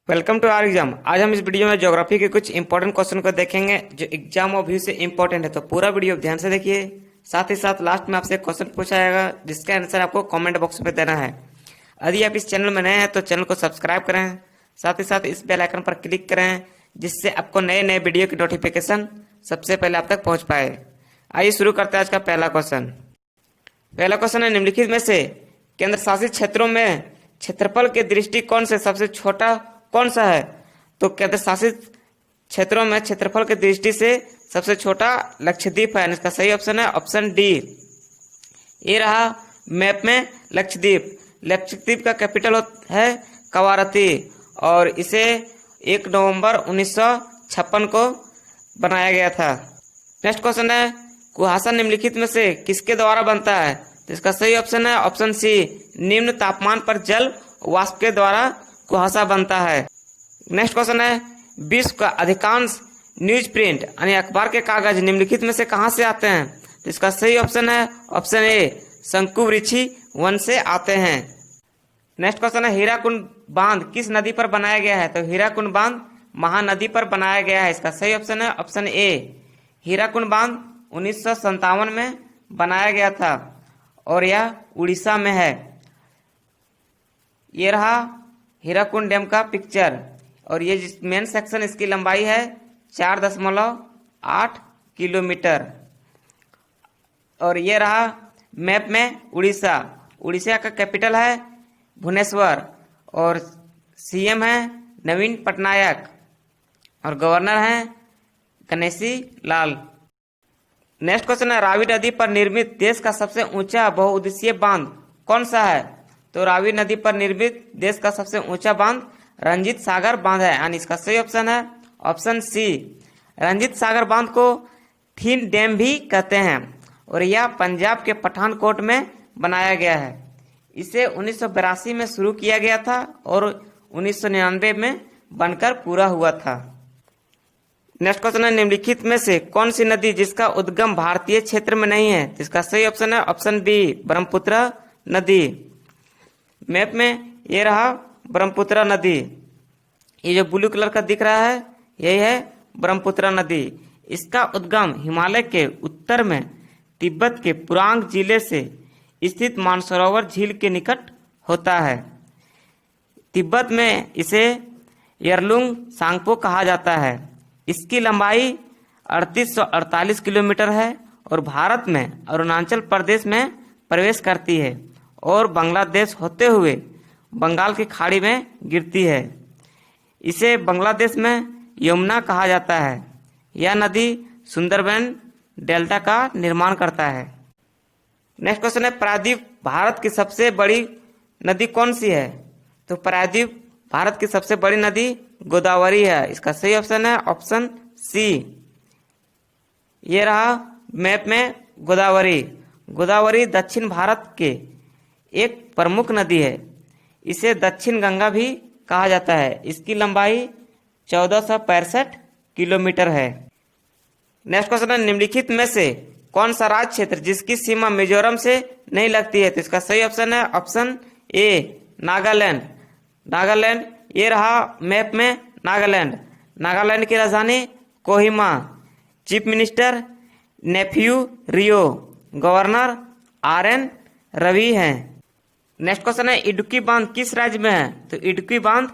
Welcome to our exam. आज हम इस वीडियो में ज्योग्राफी के कुछ इंपॉर्टेंट क्वेश्चन को देखेंगे जो एग्जाम और व्यू से इंपॉर्टेंट है। तो पूरा वीडियो ध्यान से देखिए। साथ ही साथ लास्ट में आपसे क्वेश्चन पूछा जाएगा जिसका आंसर आपको कमेंट बॉक्स में देना है। यदि आप इस चैनल में नए हैं तो चैनल को सब्सक्राइब करें, साथ ही साथ इस बेल आइकन पर क्लिक करें जिससे आपको नए नए वीडियो की नोटिफिकेशन सबसे पहले आप तक पहुँच पाए। आइए शुरू करते हैं आज का पहला क्वेश्चन। पहला क्वेश्चन है, निम्नलिखित में से केंद्र शासित क्षेत्रों में क्षेत्रफल के दृष्टिकोण से सबसे छोटा कौन सा है? तो केंद्र शासित क्षेत्रों में क्षेत्रफल की दृष्टि से सबसे छोटा लक्षद्वीप है। इसका सही ऑप्शन है ऑप्शन डी। ये रहा मैप में लक्षद्वीप। लक्षद्वीप का कैपिटल है कवारत्ती और इसे 1 नवंबर 1956 को बनाया गया था। नेक्स्ट क्वेश्चन है, कुहासा निम्नलिखित में से किसके द्वारा बनता है? तो इसका सही ऑप्शन है ऑप्शन सी, निम्न तापमान पर जल वाष्प के द्वारा कुहासा बनता है। नेक्स्ट क्वेश्चन है, विश्व का अधिकांश न्यूज प्रिंट यानी अखबार के कागज निम्नलिखित में से कहां से आते हैं? तो इसका सही ऑप्शन है ऑप्शन ए, शंकुवृक्षी वन से आते हैं। नेक्स्ट क्वेश्चन है, हीराकुंड बांध किस नदी पर बनाया गया है? तो हीराकुंड बांध महानदी पर बनाया गया है। इसका सही ऑप्शन है ऑप्शन ए। हीराकुंड बांध 1957 में बनाया गया था और यह उड़ीसा में है। ये रहा हीराकुंड डैम का पिक्चर और ये मेन सेक्शन, इसकी लंबाई है 4.8 किलोमीटर। और ये रहा मैप में उड़ीसा। उड़ीसा का कैपिटल है भुवनेश्वर और सीएम है नवीन पटनायक और गवर्नर है गणेशी लाल। नेक्स्ट क्वेश्चन है, रावी नदी पर निर्मित देश का सबसे ऊंचा बहुउद्देशीय बांध कौन सा है? तो रावी नदी पर निर्मित देश का सबसे ऊंचा बांध रंजीत सागर बांध है यानी इसका सही ऑप्शन है ऑप्शन सी। रंजीत सागर बांध को थीन डैम भी कहते हैं और यह पंजाब के पठानकोट में बनाया गया है। इसे 1982 में शुरू किया गया था और 1999 में बनकर पूरा हुआ था। नेक्स्ट क्वेश्चन है, निम्नलिखित में से कौन सी नदी जिसका उद्गम भारतीय क्षेत्र में नहीं है? तो इसका सही ऑप्शन है ऑप्शन बी, ब्रह्मपुत्र नदी। मैप में ये रहा ब्रह्मपुत्र नदी। ये जो ब्लू कलर का दिख रहा है यही है ब्रह्मपुत्र नदी। इसका उद्गम हिमालय के उत्तर में तिब्बत के पुरांग जिले से स्थित मानसरोवर झील के निकट होता है। तिब्बत में इसे यरलुंग सांगपो कहा जाता है। इसकी लंबाई 3848 किलोमीटर है और भारत में अरुणाचल प्रदेश में प्रवेश करती है और बांग्लादेश होते हुए बंगाल की खाड़ी में गिरती है। इसे बांग्लादेश में यमुना कहा जाता है। यह नदी सुंदरबन डेल्टा का निर्माण करता है। नेक्स्ट क्वेश्चन है, प्रायद्वीप भारत की सबसे बड़ी नदी कौन सी है? तो प्रायद्वीप भारत की सबसे बड़ी नदी गोदावरी है। इसका सही ऑप्शन है ऑप्शन सी। ये रहा मैप में गोदावरी। गोदावरी दक्षिण भारत के एक प्रमुख नदी है। इसे दक्षिण गंगा भी कहा जाता है। इसकी लंबाई 1465 किलोमीटर है। नेक्स्ट क्वेश्चन है, निम्नलिखित में से कौन सा राज्य क्षेत्र जिसकी सीमा मिजोरम से नहीं लगती है? तो इसका सही ऑप्शन है ऑप्शन ए, नागालैंड। नागालैंड ये रहा मैप में नागालैंड। नागालैंड की राजधानी कोहिमा। चीफ मिनिस्टर नेफ्यू रियो, गवर्नर RN रवि हैं। नेक्स्ट क्वेश्चन है, इडुक्की बांध किस राज्य में है? तो इडुक्की बांध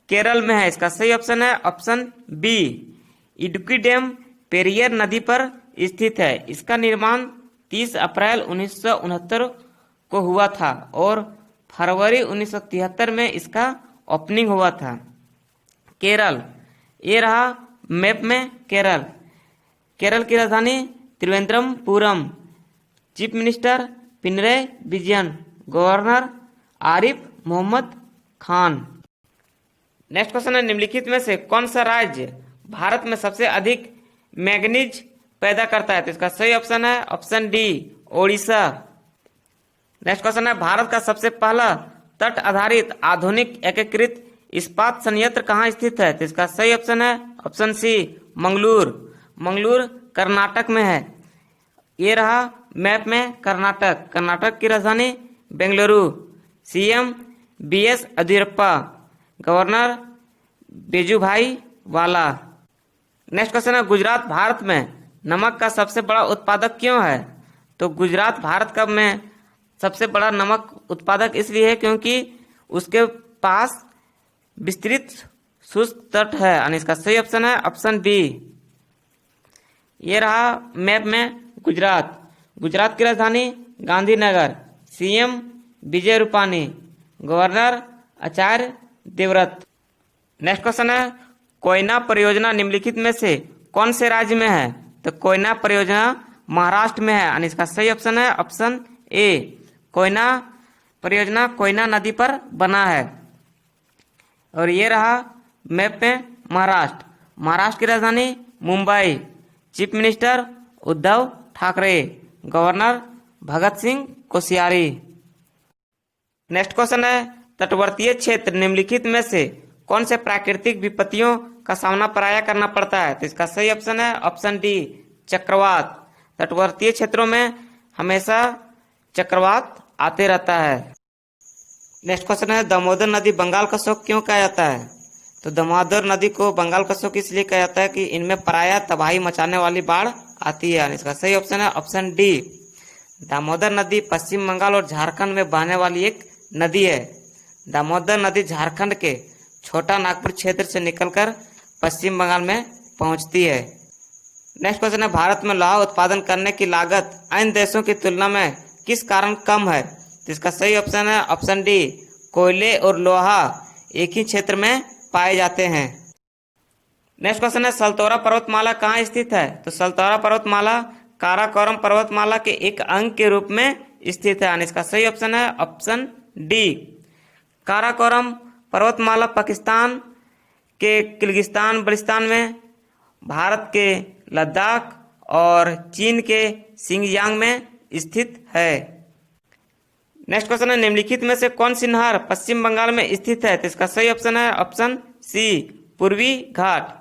केरल में है। इसका सही ऑप्शन है option B. Idukki dam Periyar नदी पर स्थित है। इसका निर्माण 30 अप्रैल 1969 को हुआ था और फरवरी 1973 में इसका ओपनिंग हुआ था। केरल ये रहा मैप में केरल। केरल की राजधानी Thiruvananthapuram. Chief minister Pinarayi Vijayan, governor Arif Mohammad Khan. Next question है, निम्नलिखित में से कौन सा राज्य भारत में सबसे अधिक मैग्नीज पैदा करता है? तो इसका सही ऑप्शन है option D, Odisha. Next question है, भारत का सबसे पहला तट आधारित आधुनिक एकीकृत इस्पात संयंत्र कहाँ स्थित है? तो इसका सही ऑप्शन है ऑप्शन सी, मंगलूर। मंगलूर कर्नाटक में है। ये रहा मैप में कर्नाटक। कर्नाटक की राजधानी Bengaluru. CM BS Yediyurappa, governor Vajubhai Vala. Next question है, गुजरात भारत में नमक का सबसे बड़ा उत्पादक क्यों है? तो गुजरात भारत का में सबसे बड़ा नमक उत्पादक इसलिए है क्योंकि उसके पास विस्तृत शुष्क तट है, यानी इसका सही ऑप्शन है ऑप्शन बी। ये रहा मैप में गुजरात। गुजरात की राजधानी Gandhinagar, CM Vijay Rupani, governor Acharya Devvrat. Next question है, कोयना परियोजना निम्नलिखित में से कौन से राज्य में है? तो कोयना परियोजना महाराष्ट्र में है, यानी इसका सही ऑप्शन है ऑप्शन ए। कोयना परियोजना कोयना नदी पर बना है। और ये रहा मैप में महाराष्ट्र। महाराष्ट्र की राजधानी Mumbai, chief minister Uddhav Thackeray, governor Bhagat Singh Koshyari. Next question है, तटवर्तीय क्षेत्र निम्नलिखित में से कौन से प्राकृतिक विपत्तियों का सामना प्रायः करना पड़ता है? तो इसका सही ऑप्शन है ऑप्शन डी, चक्रवात। तटवर्तीय क्षेत्रों में हमेशा चक्रवात आते रहता है। नेक्स्ट क्वेश्चन है, दामोदर नदी बंगाल का शोक क्यों कहा जाता है? तो दामोदर नदी को बंगाल का शोक इसलिए कहा जाता है कि इनमें प्रायः तबाही मचाने वाली बाढ़ आती है। इसका सही ऑप्शन है ऑप्शन डी। दामोदर नदी पश्चिम बंगाल और झारखंड में बहने वाली एक नदी है। दामोदर नदी झारखंड के छोटा नागपुर क्षेत्र से निकलकर पश्चिम बंगाल में पहुंचती है। नेक्स्ट क्वेश्चन है, भारत में लोहा उत्पादन करने की लागत अन्य देशों की तुलना में किस कारण कम है? तो इसका सही ऑप्शन है ऑप्शन डी, कोयले और लोहा एक ही क्षेत्र में पाए जाते हैं। नेक्स्ट क्वेश्चन है, सलतोरा पर्वतमाला कहाँ स्थित है? तो सलतोरा पर्वतमाला काराकोरम पर्वतमाला के एक अंग के रूप में स्थित है। इसका सही ऑप्शन है ऑप्शन डी। काराकोरम पर्वतमाला पाकिस्तान के किर्गिस्तान बलिस्तान में, भारत के लद्दाख और चीन के शिनजियांग में स्थित है। नेक्स्ट क्वेश्चन है, निम्नलिखित में से कौन सी नहर पश्चिम बंगाल में स्थित है? तो इसका सही ऑप्शन है ऑप्शन सी, पूर्वी घाट।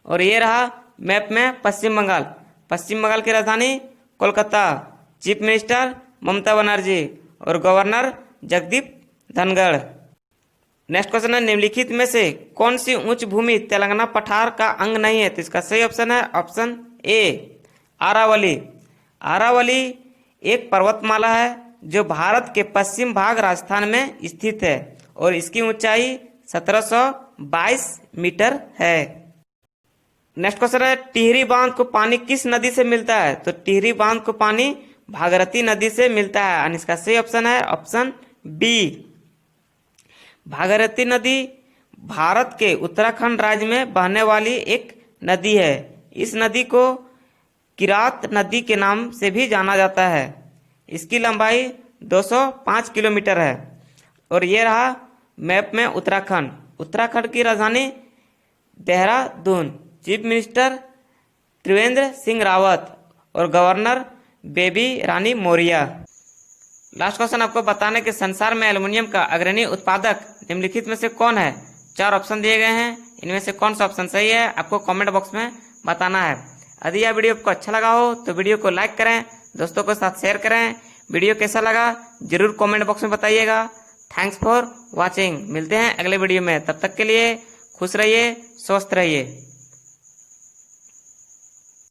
और ये रहा मैप में पश्चिम बंगाल। पश्चिम बंगाल की राजधानी कोलकाता, चीफ मिनिस्टर ममता बनर्जी और governor Jagdeep Dhankhar. Next question है, निम्नलिखित में से कौन सी उच्च भूमि तेलंगाना पठार का अंग नहीं है? तो इसका सही ऑप्शन है ऑप्शन ए, आरावली। आरावली एक पर्वतमाला है जो भारत के पश्चिम भाग राजस्थान में स्थित है और इसकी ऊंचाई 1722 मीटर है। नेक्स्ट क्वेश्चन है, टिहरी बांध को पानी किस नदी से मिलता है? तो टिहरी बांध को पानी भागीरथी नदी से मिलता है और इसका सही ऑप्शन है ऑप्शन बी। भागीरथी नदी भारत के उत्तराखंड राज्य में बहने वाली एक नदी है। इस नदी को किरात नदी के नाम से भी जाना जाता है। इसकी लंबाई 205 किलोमीटर है। और ये रहा मैप में उत्तराखंड। उत्तराखंड की राजधानी देहरादून, चीफ मिनिस्टर त्रिवेंद्र सिंह रावत और governor Baby Rani Maurya. Last question आपको बताने के संसार में एल्युमिनियम का अग्रणी उत्पादक निम्नलिखित में से कौन है? 4 ऑप्शन दिए गए हैं, इनमें से कौन सा ऑप्शन सही है आपको कमेंट बॉक्स में बताना है। यदि यह वीडियो आपको अच्छा लगा हो तो वीडियो को लाइक करें, दोस्तों के साथ शेयर करें। वीडियो कैसा लगा जरूर कमेंट बॉक्स में बताइएगा। Thanks for watching. मिलते हैं अगले वीडियो में, तब तक के लिए खुश रहिए, स्वस्थ रहिए।